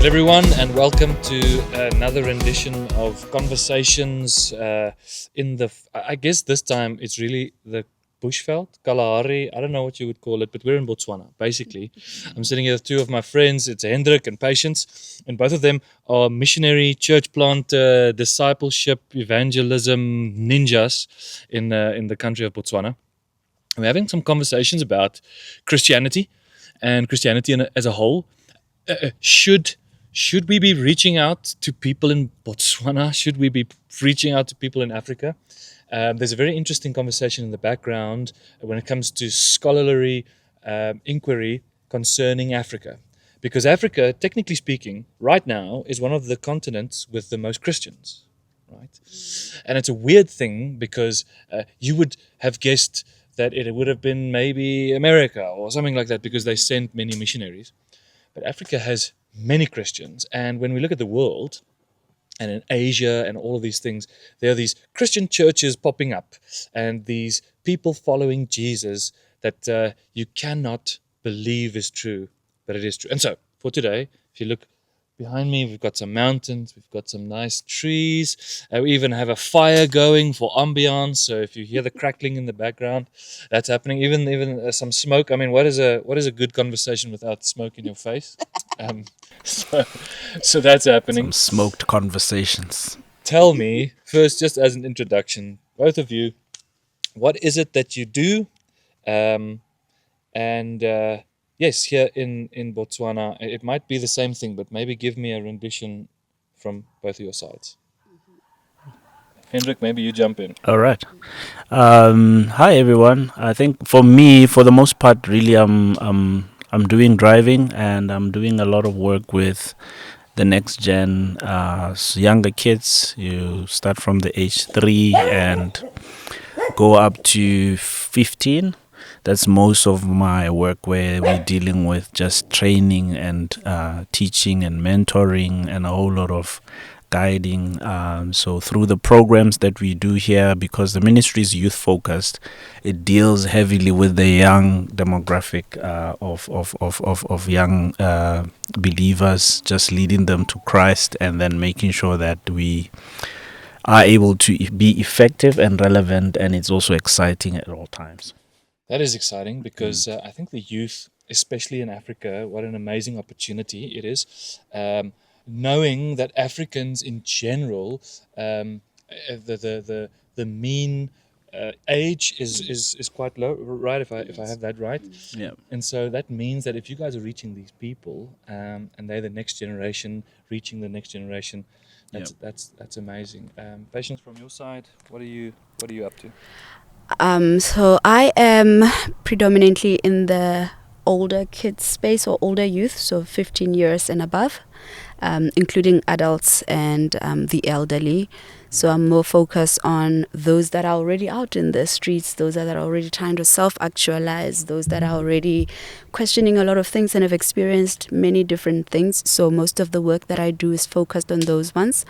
Hello everyone, and welcome to another rendition of Conversations I guess this time it's really the Bushveld, Kalahari, I don't know what you would call it, but we're in Botswana, basically. I'm sitting here with two of my friends, it's Hendrik and Patience, and both of them are missionary, church planter, discipleship, evangelism ninjas in the country of Botswana. We're having some conversations about Christianity and Christianity as a whole. Should we be reaching out to people in Botswana? Should we be reaching out to people in Africa? There's a very interesting conversation in the background when it comes to scholarly inquiry concerning Africa. Because Africa, technically speaking, right now is one of the continents with the most Christians, right? And it's a weird thing because you would have guessed that it would have been maybe America or something like that because they sent many missionaries. But Africa has many Christians, and when we look at the world and in Asia and all of these things, there are these Christian churches popping up and these people following Jesus that you cannot believe is true, but it is true. And so for today, if you look behind me, we've got some mountains, we've got some nice trees, we even have a fire going for ambiance. So if you hear the crackling in the background, that's happening. Even some smoke. I mean, what is a good conversation without smoke in your face? So that's happening. Some smoked conversations. Tell me first, just as an introduction, both of you, what is it that you do? Yes, here in Botswana, it might be the same thing, but maybe give me a rendition from both of your sides. Hendrik, maybe you jump in. All right. Hi everyone. I think for me, for the most part, really, I'm doing driving, and I'm doing a lot of work with the next gen, younger kids. You start from the age 3 and go up to 15. That's most of my work, where we're dealing with just training and teaching and mentoring and a whole lot of guiding. So through the programs that we do here, because the ministry is youth focused, it deals heavily with the young demographic of young believers, just leading them to Christ and then making sure that we are able to be effective and relevant, and it's also exciting at all times. That is exciting because I think the youth, especially in Africa, what an amazing opportunity it is. Knowing that Africans in general, the mean age is quite low, right? If I have that right. Yeah. And so that means that if you guys are reaching these people, and they're the next generation, reaching the next generation, that's amazing. Patience, from your side, what are you up to? So I am predominantly in the older kids space or older youth, so 15 years and above, including adults and the elderly. So I'm more focused on those that are already out in the streets, those that are already trying to self-actualize, those that are already questioning a lot of things and have experienced many different things. So most of the work that I do is focused on those ones.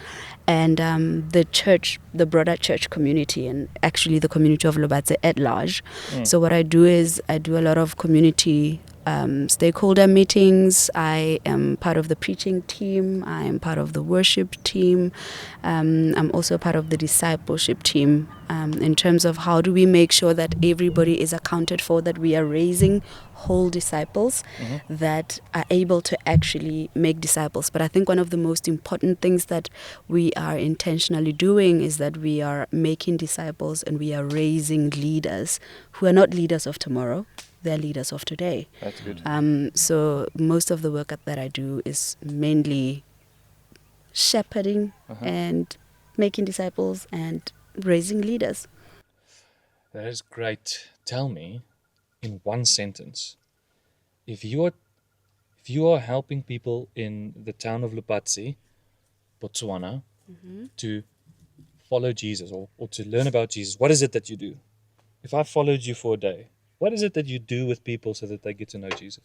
And the church, the broader church community, and actually the community of Lobatse at large. So what I do is I do a lot of community stakeholder meetings. I am part of the preaching team. I am part of the worship team. I'm also part of the discipleship team, in terms of how do we make sure that everybody is accounted for, that we are raising whole disciples that are able to actually make disciples. But I think one of the most important things that we are intentionally doing is that we are making disciples and we are raising leaders who are not leaders of tomorrow. They're leaders of today. That's good. So most of the work that I do is mainly shepherding and making disciples and raising leaders. That is great. Tell me, in one sentence, if you are helping people in the town of Lupatsi, Botswana, to follow Jesus or to learn about Jesus, what is it that you do? If I followed you for a day, what is it that you do with people so that they get to know Jesus?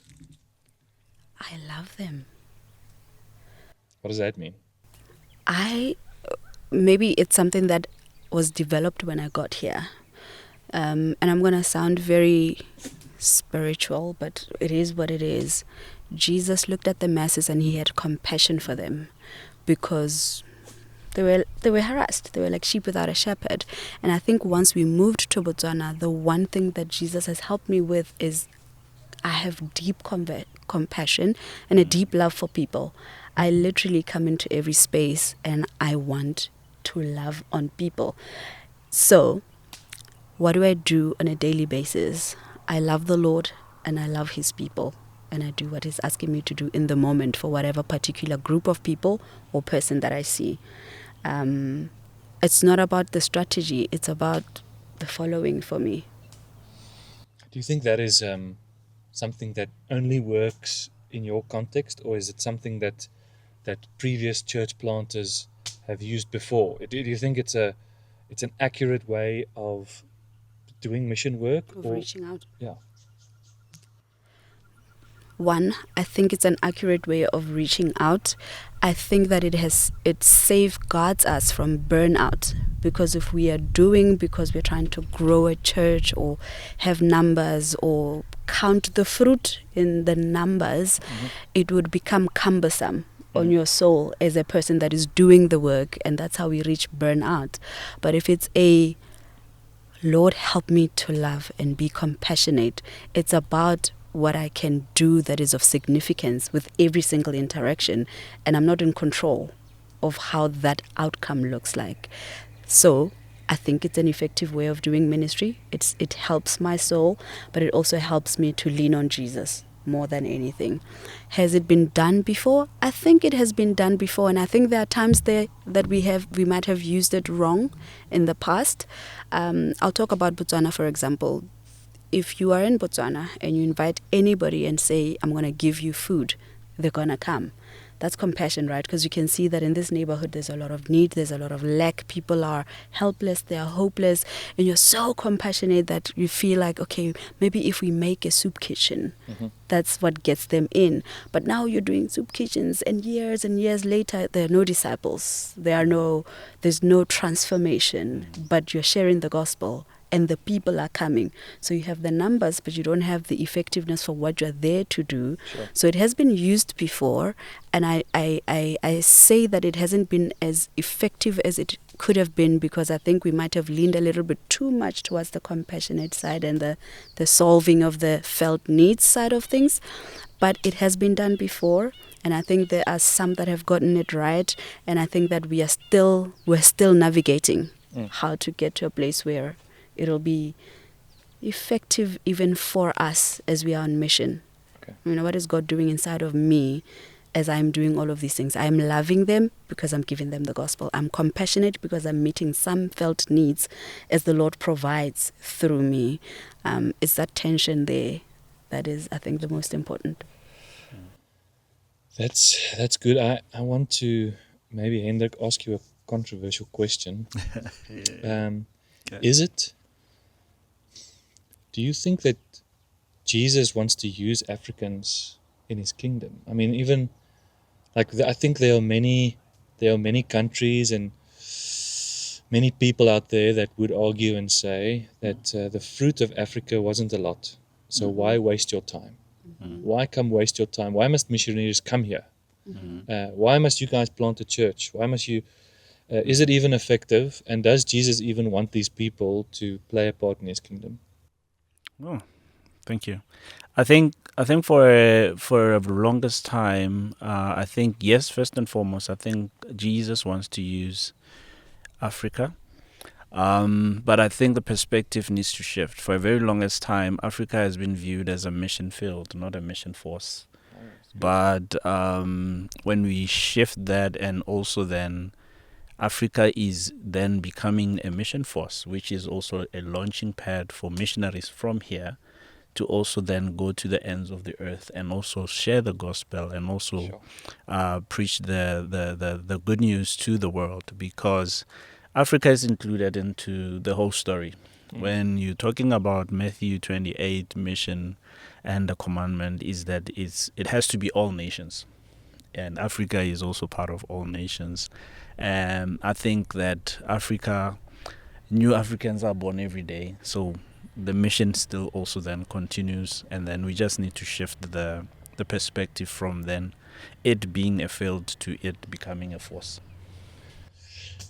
I love them. What does that mean? Maybe it's something that was developed when I got here. And I'm going to sound very spiritual, but it is what it is. Jesus looked at the masses and he had compassion for them because they were harassed. They were like sheep without a shepherd. And I think once we moved to Botswana, the one thing that Jesus has helped me with is I have deep compassion and a deep love for people. I literally come into every space and I want to love on people. So what do I do on a daily basis? I love the Lord and I love his people. And I do what he's asking me to do in the moment for whatever particular group of people or person that I see. It's not about the strategy, it's about the following for me. Do you think that is something that only works in your context, or is it something that previous church planters have used before? Do you think it's an accurate way of doing mission work? Of reaching out? Yeah. One, I think it's an accurate way of reaching out. I think that it safeguards us from burnout, because if we are doing because we're trying to grow a church or have numbers or count the fruit in the numbers, it would become cumbersome on your soul as a person that is doing the work, and that's how we reach burnout. But if it's a Lord, help me to love and be compassionate, it's about what I can do that is of significance with every single interaction, and I'm not in control of how that outcome looks like. So I think it's an effective way of doing ministry. It helps my soul, but it also helps me to lean on Jesus more than anything. Has it been done before? I think it has been done before, and I think there are times there that we might have used it wrong in the past. I'll talk about Botswana, for example. If you are in Botswana and you invite anybody and say, I'm going to give you food, they're going to come. That's compassion, right? Because you can see that in this neighborhood, there's a lot of need, there's a lot of lack. People are helpless, they are hopeless. And you're so compassionate that you feel like, okay, maybe if we make a soup kitchen, that's what gets them in. But now you're doing soup kitchens, and years later, there are no disciples. There's no transformation, but you're sharing the gospel. And the people are coming. So you have the numbers, but you don't have the effectiveness for what you're there to do. Sure. So it has been used before, and I say that it hasn't been as effective as it could have been, because I think we might have leaned a little bit too much towards the compassionate side and the solving of the felt needs side of things. But it has been done before, and I think there are some that have gotten it right, and I think that we're still navigating how to get to a place where it'll be effective even for us as we are on mission. Okay. What is God doing inside of me as I'm doing all of these things? I'm loving them because I'm giving them the gospel. I'm compassionate because I'm meeting some felt needs as the Lord provides through me. It's that tension there that is, I think, the most important. That's good. I want to maybe, Hendrik, ask you a controversial question. Do you think that Jesus wants to use Africans in his kingdom? I mean, even I think there are many countries and many people out there that would argue and say that the fruit of Africa wasn't a lot. So why waste your time? Why come waste your time? Why must missionaries come here? Why must you guys plant a church? Why must you? Is it even effective? And does Jesus even want these people to play a part in his kingdom? Oh, thank you. I think for the longest time, I think, yes, first and foremost, I think Jesus wants to use Africa. But I think the perspective needs to shift. For a very longest time, Africa has been viewed as a mission field, not a mission force. But when we shift that, and also then Africa is then becoming a mission force, which is also a launching pad for missionaries from here to also then go to the ends of the earth and also share the gospel and also preach the good news to the world, because Africa is included into the whole story. When you're talking about Matthew 28 mission, and the commandment is that it has to be all nations, and Africa is also part of all nations. And I think that new Africans are born every day, so the mission still also then continues, and then we just need to shift the the perspective from then it being a field to it becoming a force.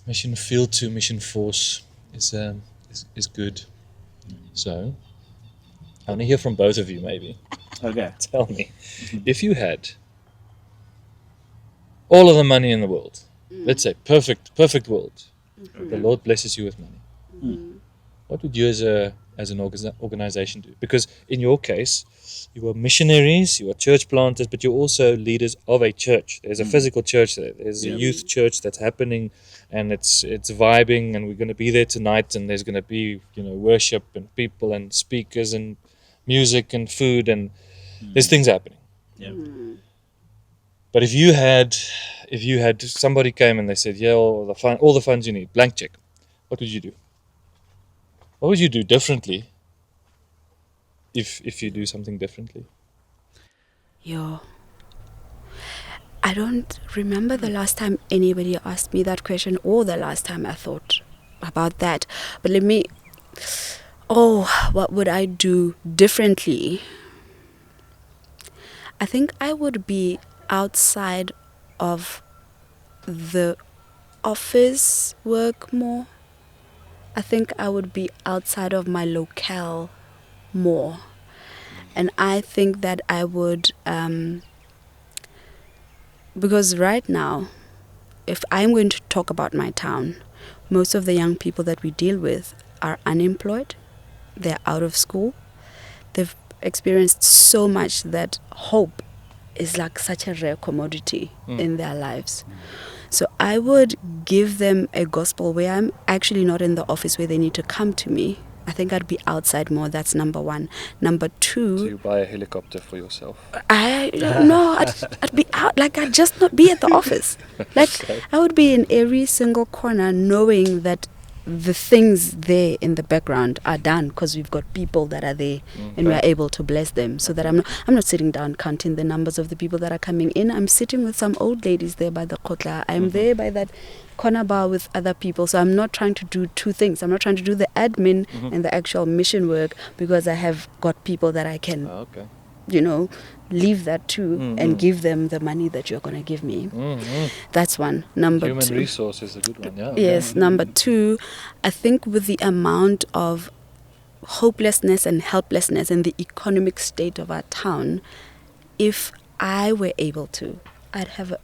Mission field to mission force is good. So I want to hear from both of you. Maybe Okay. tell me, if you had all of the money in the world, let's say perfect world, the Lord blesses you with money. What would you as an organization do? Because in your case, you are missionaries, you are church planters, but you're also leaders of a church. There's a physical church there. There's a youth church that's happening, and it's vibing, and we're going to be there tonight, and there's going to be worship and people and speakers and music and food, and there's things happening. Yeah. But if you had somebody came and they said, yeah, all the funds you need, blank check, what would you do? What would you do differently if you do something differently? I don't remember the last time anybody asked me that question or the last time I thought about that. But what would I do differently? I think I would be outside of the office work more. I think I would be outside of my locale more. And I think that I would, because right now, if I'm going to talk about my town, most of the young people that we deal with are unemployed, they're out of school, they've experienced so much that hope is like such a rare commodity in their lives. So I would give them a gospel where I'm actually not in the office where they need to come to me. I think I'd be outside more. That's number one. Number two... So you buy a helicopter for yourself? I don't know. I'd be out. Like, I'd just not be at the office. Like, I would be in every single corner knowing that the things there in the background are done because we've got people that are there and we're able to bless them, so that I'm not sitting down counting the numbers of the people that are coming in. I'm sitting with some old ladies there by the kotla. I'm there by that corner bar with other people. So I'm not trying to do two things. I'm not trying to do the admin and the actual mission work, because I have got people that I can leave that to and give them the money that you're going to give me. That's one. Number Human two. resource is a good one, yeah. Yes. Number two, I think with the amount of hopelessness and helplessness in the economic state of our town, if I were able to, I'd have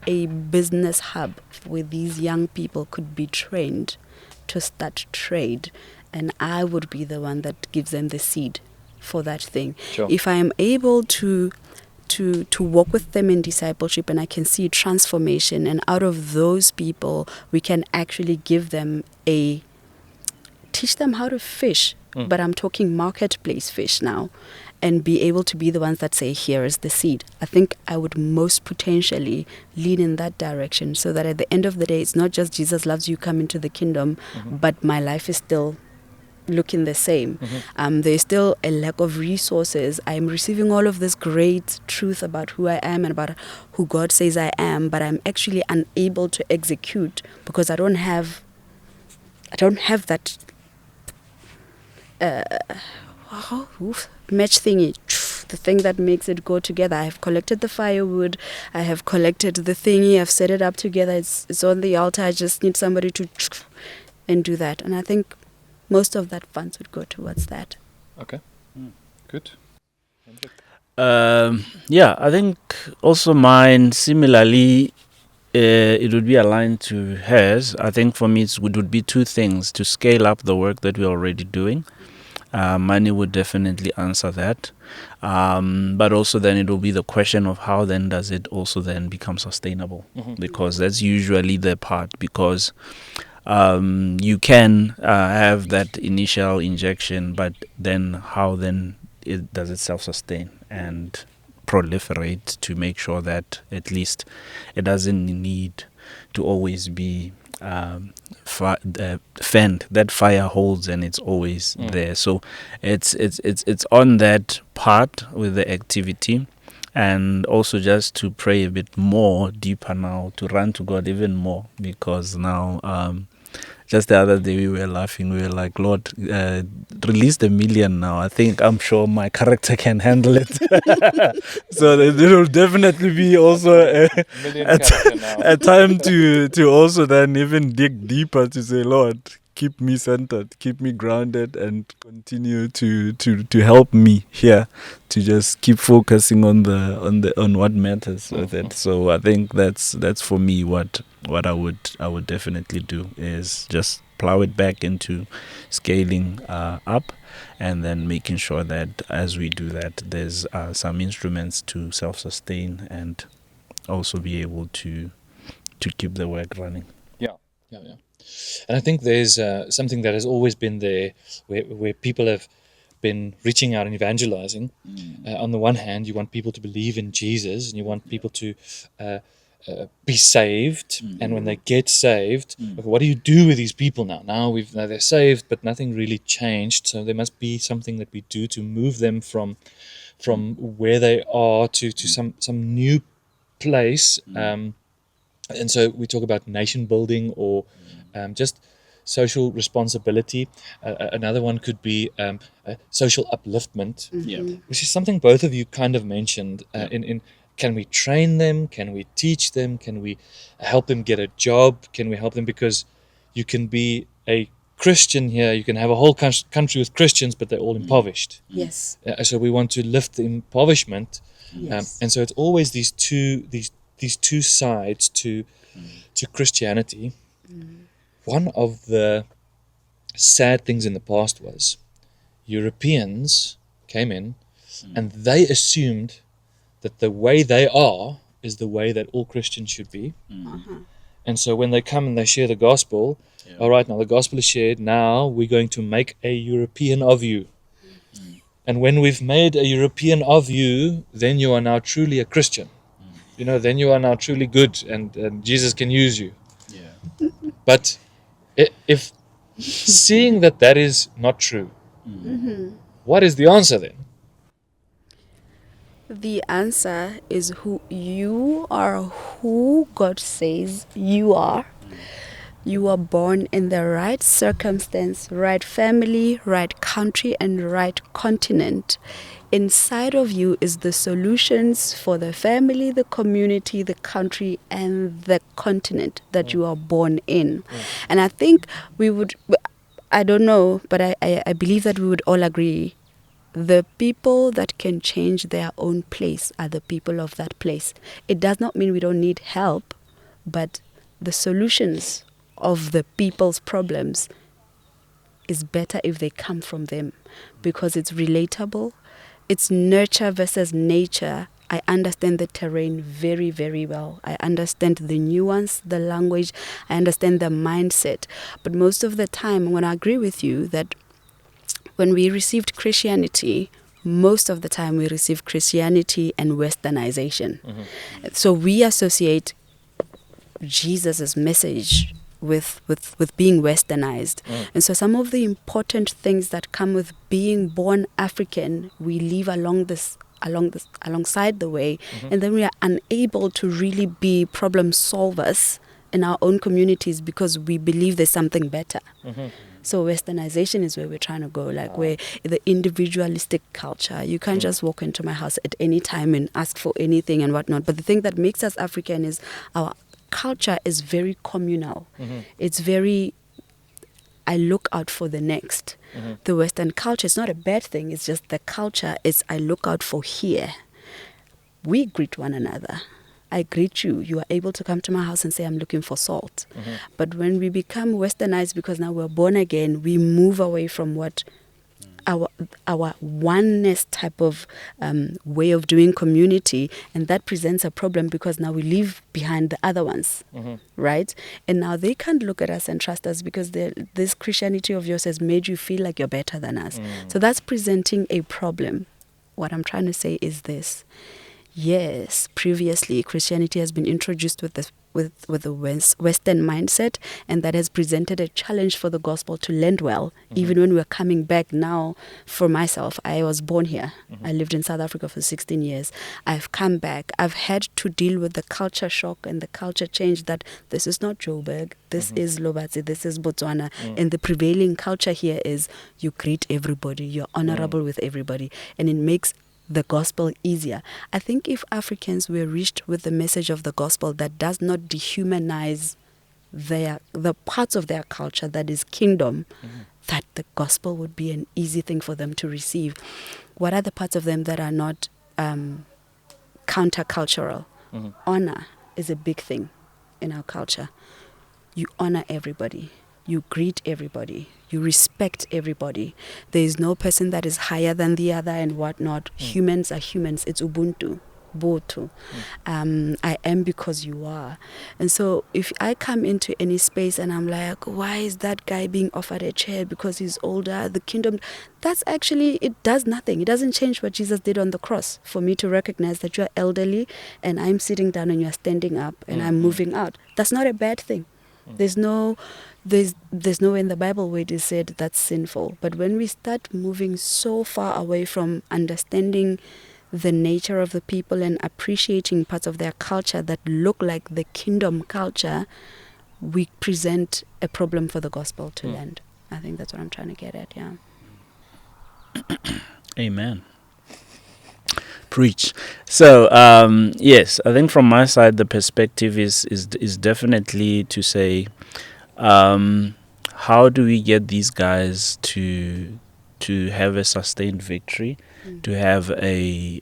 a business hub where these young people could be trained to start trade, and I would be the one that gives them the seed for that thing. Sure. If I am able to walk with them in discipleship and I can see transformation, and out of those people we can actually teach them how to fish, but I'm talking marketplace fish now, and be able to be the ones that say, here is the seed. I think I would most potentially lean in that direction, so that at the end of the day, it's not just Jesus loves you, come into the kingdom, but my life is still looking the same. There's still a lack of resources. I'm receiving all of this great truth about who I am and about who God says I am, but I'm actually unable to execute because I don't have that match thingy, the thing that makes it go together. I have collected the firewood, I have collected the thingy, I've set it up together, it's on the altar. I just need somebody to and do that. And I think most of that funds would go towards that. Okay, good. I think also mine similarly, it would be aligned to hers. I think for me it would be two things: to scale up the work that we're already doing. Money would definitely answer that, but also then it will be the question of how then does it also then become sustainable, because that's usually the part, because you can have that initial injection, but then how then does it self-sustain and proliferate to make sure that at least it doesn't need to always be fanned. That fire holds and it's always there. So it's on that part with the activity, and also just to pray a bit more deeper now, to run to God even more, because now just the other day we were laughing. We were like, Lord, release the million now. I think I'm sure my character can handle it. So it will definitely be also Million a, character now. a time to also then even dig deeper to say, Lord, keep me centered, keep me grounded, and continue to help me here to just keep focusing on what matters with it. So I think that's for me what I would definitely do is just plow it back into scaling up, and then making sure that as we do that, there's some instruments to self-sustain and also be able to keep the work running. Yeah. And I think there's something that has always been there, where people have been reaching out and evangelizing. On the one hand, you want people to believe in Jesus, and you want people to be saved. And when they get saved, okay, what do you do with these people now? Now they're saved, but nothing really changed. So there must be something that we do to move them from where they are to some new place. And so we talk about nation building, or just social responsibility. Another one could be social upliftment, which is something both of you kind of mentioned. In can we train them? Can we teach them? Can we help them get a job? Can we help them? Because you can be a Christian here, you can have a whole country with Christians, but they're all impoverished. Yes. So we want to lift the impoverishment. Yes. And so it's always these two sides to Christianity. One of the sad things in the past was Europeans came in and they assumed that the way they are is the way that all Christians should be. And so when they come and they share the gospel, all right, now the gospel is shared, now we're going to make a European of you. And when we've made a European of you, then you are now truly a Christian. Then you are now truly good, and Jesus can use you. But if seeing that is not true, what is the answer then? The answer is who you are, who God says you are. You are born in the right circumstance, right family, right country, and right continent. Inside of you is the solutions for the family, the community, the country, and the continent that you are born in. And I think I don't know, but I believe that we would all agree, the people that can change their own place are the people of that place. It does not mean we don't need help, but the solutions of the people's problems is better if they come from them, because it's relatable. It's nurture versus nature. I understand the terrain very, very well. I understand the nuance, the language, I understand the mindset. But most of the time, when I agree with you that when we received Christianity, most of the time we receive Christianity and westernization. So we associate Jesus' message with being westernized. And so some of the important things that come with being born African, we leave alongside the way, and then we are unable to really be problem solvers in our own communities because we believe there's something better. So westernization is where we're trying to go, like where the individualistic culture, you can't just walk into my house at any time and ask for anything and whatnot. But the thing that makes us African is our culture is very communal. It's very, I look out for the next. The Western culture is not a bad thing. It's just the culture is I look out for here. We greet one another. I greet you. You are able to come to my house and say, I'm looking for salt. But when we become westernized, because now we're born again, we move away from what our oneness type of way of doing community, and that presents a problem because now we leave behind the other ones, right? And now they can't look at us and trust us because this Christianity of yours has made you feel like you're better than us. So that's presenting a problem. What I'm trying to say is this: Yes, previously Christianity has been introduced with the Western mindset, and that has presented a challenge for the gospel to land well. Even when we're coming back now, for myself, I was born here. I lived in South Africa for 16 years. I've come back. I've had to deal with the culture shock and the culture change that this is not Joburg, this is Lobatse, this is Botswana, and the prevailing culture here is you greet everybody, you're honorable with everybody, and it makes the gospel easier. I think if Africans were reached with the message of the gospel that does not dehumanize the parts of their culture that is kingdom, that the gospel would be an easy thing for them to receive. What are the parts of them that are not countercultural? Honor is a big thing in our culture. You honor everybody. You greet everybody. You respect everybody. There is no person that is higher than the other and whatnot. Humans are humans. It's Ubuntu. Boto. I am because you are. And so if I come into any space and I'm like, why is that guy being offered a chair because he's older? The kingdom, that's actually, it does nothing. It doesn't change what Jesus did on the cross. For me to recognize that you're elderly and I'm sitting down and you're standing up and I'm moving out. That's not a bad thing. There's no way in the Bible where it is said that's sinful. But when we start moving so far away from understanding the nature of the people and appreciating parts of their culture that look like the kingdom culture, we present a problem for the gospel to land. I think that's what I'm trying to get at, yeah. Amen. Preach. So, yes, I think from my side, the perspective is definitely to say, how do we get these guys to have a sustained victory, to have I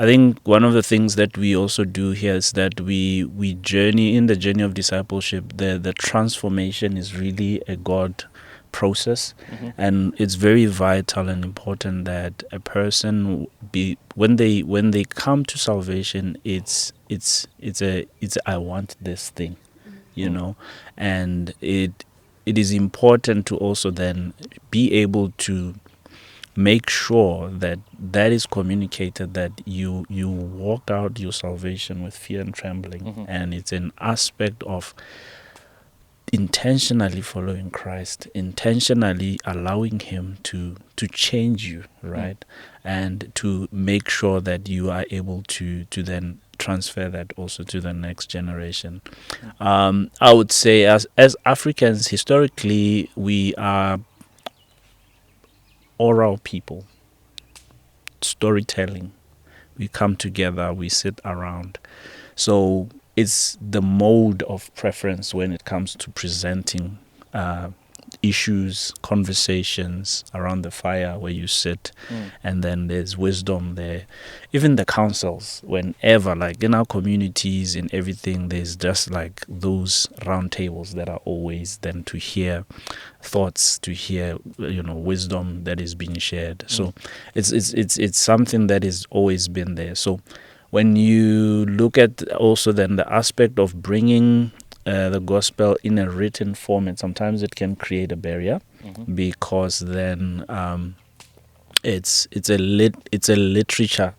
think one of the things that we also do here is that we journey in the journey of discipleship. The transformation is really a God process, and it's very vital and important that a person when they come to salvation, it's I want this thing, and it is important to also then be able to make sure that is communicated, that you walk out your salvation with fear and trembling, and it's an aspect of intentionally following Christ, intentionally allowing Him to change you, right? And to make sure that you are able to then transfer that also to the next generation. I would say as Africans, historically, we are oral people, storytelling. We come together, we sit around. So it's the mode of preference when it comes to presenting issues, conversations around the fire where you sit, and then there's wisdom there. Even the councils, whenever, like in our communities and everything, there's just like those round tables that are always then to hear thoughts, to hear wisdom that is being shared. So it's something that has always been there. So when you look at also then the aspect of bringing the gospel in a written format, sometimes it can create a barrier, because then it's a literature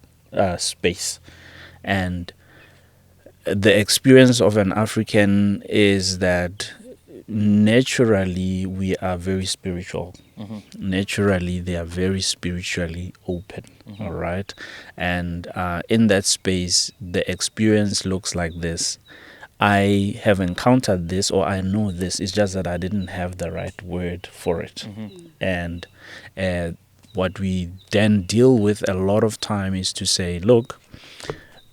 space, and the experience of an African is that naturally we are very spiritual. Naturally they are very spiritually open. All right, and in that space the experience looks like this. I have encountered this, or I know this. It's just that I didn't have the right word for it. And what we then deal with a lot of time is to say, look,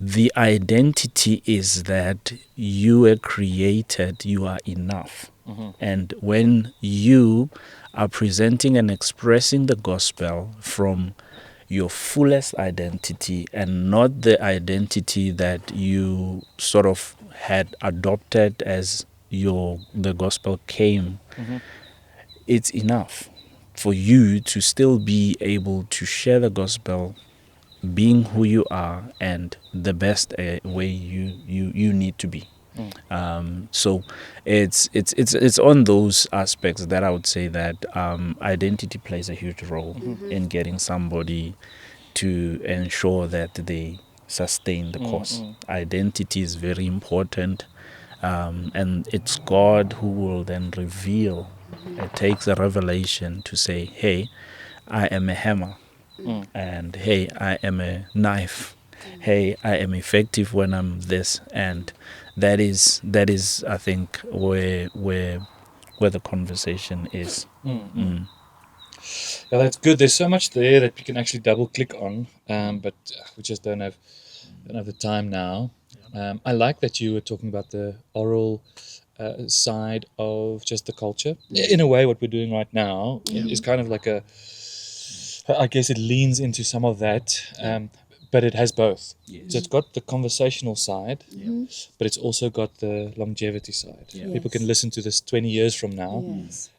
the identity is that you were created, you are enough. And when you are presenting and expressing the gospel from your fullest identity and not the identity that you sort of had adopted as the gospel came, it's enough for you to still be able to share the gospel, being who you are and the best way you need to be. So it's on those aspects that I would say that identity plays a huge role in getting somebody to ensure that they sustain the cause. Identity is very important, and it's God who will then reveal. It takes a revelation to say, hey, I am a hammer, and hey, I am a knife. Hey, I am effective when I'm this, and that is I think where the conversation is. Yeah, that's good. There's so much there that we can actually double click on, but we just don't have the time now. I like that you were talking about the oral side of just the culture. In a way, what we're doing right now is kind of like I guess it leans into some of that, but it has both. So it's got the conversational side, but it's also got the longevity side. People can listen to this 20 years from now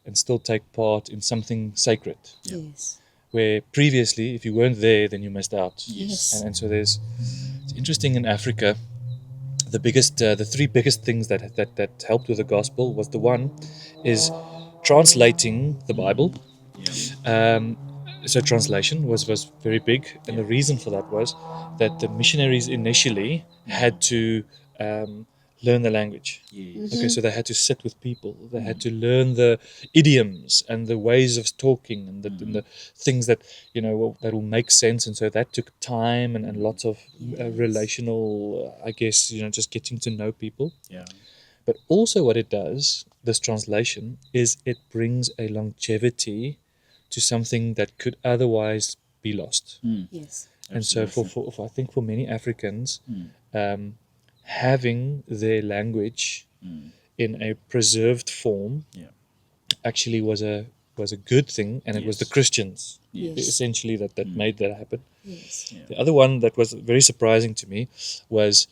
and still take part in something sacred. Yes. Where previously, if you weren't there, then you missed out. Yes. And so it's interesting in Africa. The three biggest things that helped with the gospel was the one is translating the Bible. So translation was very big, and the reason for that was that the missionaries initially had to learn the language. Okay, so they had to sit with people, they had to learn the idioms and the ways of talking and the things that that will make sense, and so that took time and lots of relational, I guess, just getting to know people. But also what it does, this translation, is it brings a longevity to something that could otherwise be lost. Yes. And so for I think for many Africans, having their language in a preserved form actually was a good thing, and it was the Christians essentially that made that happen. Yes. The other one that was very surprising to me was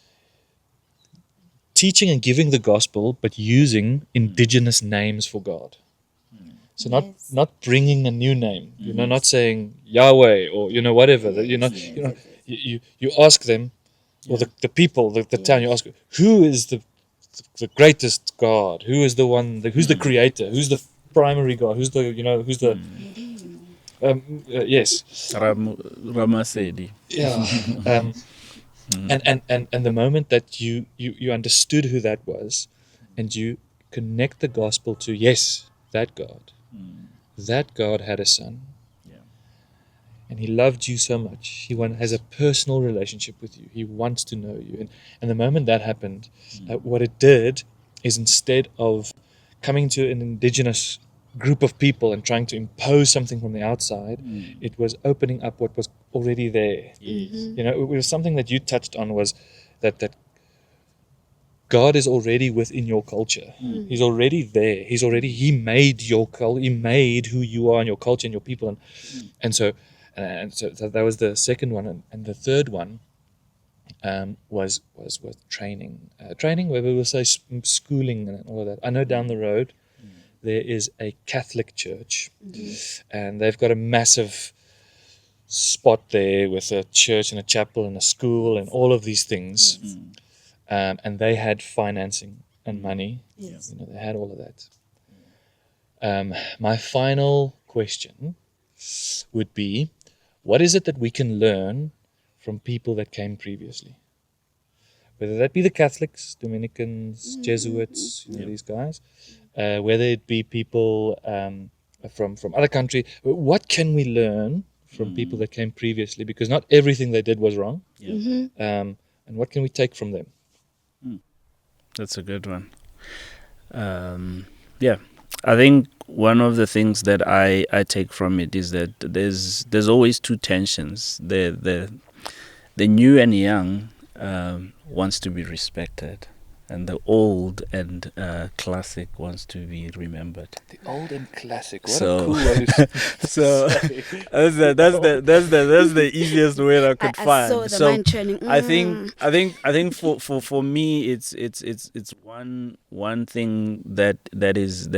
teaching and giving the gospel, but using indigenous names for God. So not bringing a new name, not saying Yahweh or whatever. You ask them, or the people, the town. You ask, who is the greatest God? Who is the one? Who's the creator? Who's the primary God? Who's the who's the yes. Ramasedi. Yeah. And the moment that you understood who that was, and you connect the gospel to that God had a son, and he loved you so much. He has a personal relationship with you. He wants to know you. And the moment that happened, what it did is, instead of coming to an indigenous group of people and trying to impose something from the outside, it was opening up what was already there. It was something that you touched on, was that God is already within your culture. He's already there. He made your culture. He made who you are and your culture and your people. And so that was the second one. And the third one was training. Training, where we will say schooling and all of that. I know down the road there is a Catholic church, and they've got a massive spot there with a church and a chapel and a school and all of these things. And they had financing and money. They had all of that. My final question would be, what is it that we can learn from people that came previously? Whether that be the Catholics, Dominicans, Jesuits, these guys, whether it be people from other countries. What can we learn from people that came previously? Because not everything they did was wrong. And what can we take from them? That's a good one. I think one of the things that I take from it is that there's always two tensions. The new and young wants to be respected, and the old and classic wants to be remembered. The old and classic. What So- a cool way to So that's the easiest way I could find. I saw the mind churning. I think for me it's one thing that is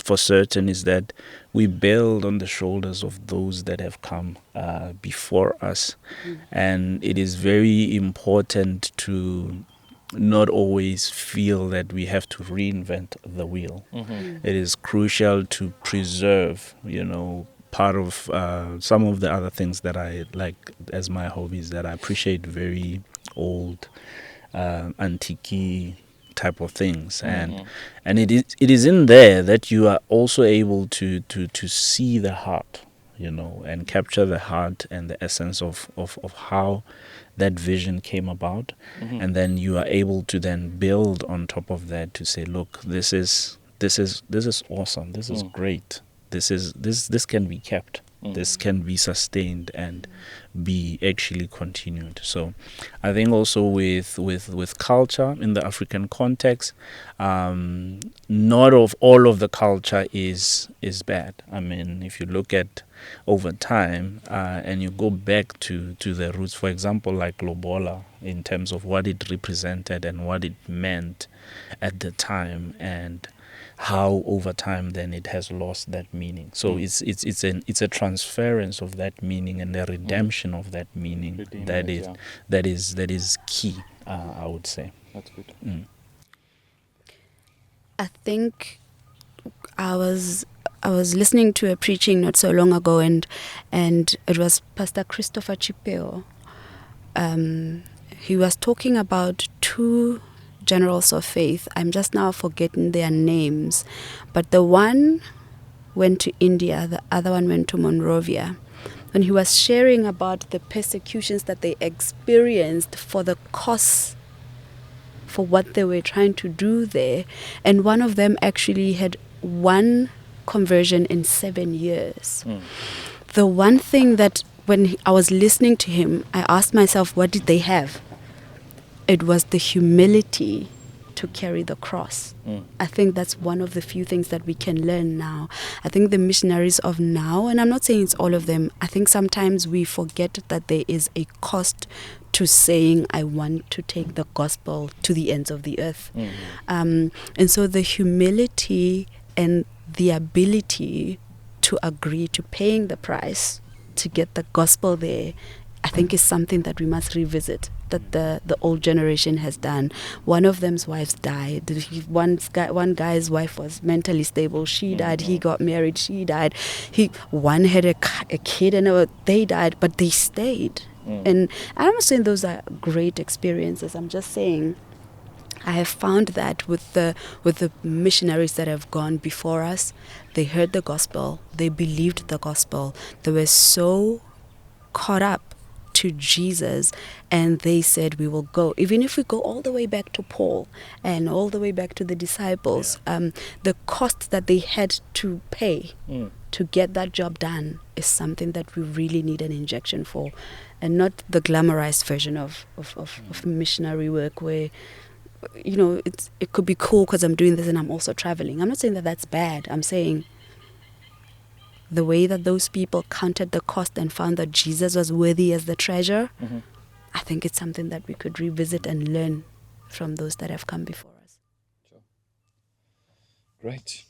for certain is that we build on the shoulders of those that have come before us, and it is very important to not always feel that we have to reinvent the wheel. It is crucial to preserve, part of some of the other things that I like as my hobbies, that I appreciate very old, antique type of things, and it is in there that you are also able to see the heart, and capture the heart and the essence of how that vision came about, and then you are able to then build on top of that to say, look, this is awesome, this is great, this can be kept, this can be sustained and be actually continued. So I think also with culture in the African context, not of all of the culture is bad. I mean, if you look at over time, and you go back to the roots, for example, like Lobola, in terms of what it represented and what it meant at the time, and how over time then it has lost that meaning. So it's a transference of that meaning and a redemption of that meaning that is key, I would say. That's good. I think I was listening to a preaching not so long ago, and it was Pastor Christopher Chipeo. He was talking about two generals of faith. I'm just now forgetting their names, but the one went to India, the other one went to Monrovia. And he was sharing about the persecutions that they experienced for the cause, for what they were trying to do there. And one of them actually had one conversion in 7 years. The one thing that when I was listening to him, I asked myself, what did they have? It was the humility to carry the cross. I think that's one of the few things that we can learn now. I think the missionaries of now, and I'm not saying it's all of them, I think sometimes we forget that there is a cost to saying, I want to take the gospel to the ends of the earth. And so the humility and the ability to agree to paying the price to get the gospel there, I think is something that we must revisit, that the old generation has done. One of them's wives died. One guy's wife was mentally stable. She died. He got married. She died. One had a kid, and they died, but they stayed. And I'm not saying those are great experiences. I'm just saying I have found that with the missionaries that have gone before us, they heard the gospel. They believed the gospel. They were so caught up to Jesus, and they said, we will go. Even if we go all the way back to Paul and all the way back to the disciples, the cost that they had to pay to get that job done is something that we really need an injection for, and not the glamorized version of missionary work where, it could be cool because I'm doing this and I'm also traveling. I'm not saying that that's bad. I'm saying the way that those people counted the cost and found that Jesus was worthy as the treasure, I think it's something that we could revisit and learn from those that have come before us. Sure. Great.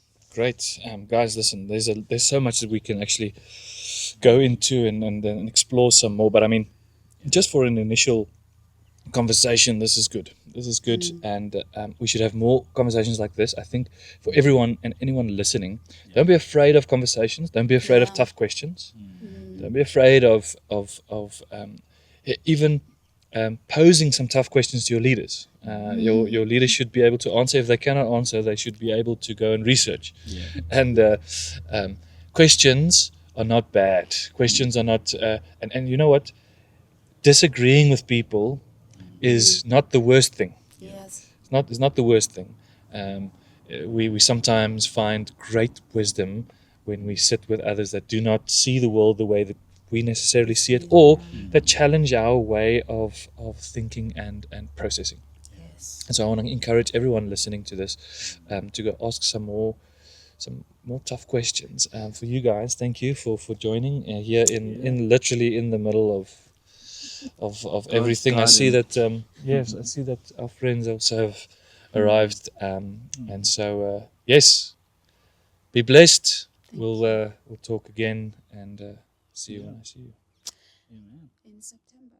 Guys, listen, there's so much that we can actually go into and explore some more. But I mean, just for an initial conversation, this is good. And we should have more conversations like this. I think for everyone and anyone listening, don't be afraid of conversations. Don't be afraid of tough questions. Don't be afraid of even posing some tough questions to your leaders. Your leaders should be able to answer. If they cannot answer, they should be able to go and research. And questions are not bad. Questions are not. And you know what? Disagreeing with people is not the worst thing. Yes. It's not the worst thing. We sometimes find great wisdom when we sit with others that do not see the world the way that we necessarily see it, or that challenge our way of thinking and processing. Yes. And so I want to encourage everyone listening to this to go ask some more tough questions. For you guys, thank you for joining here in literally in the middle of everything. I see that I see that our friends also have arrived, and so yes, be blessed. We'll talk again, and see you when I see you. In September.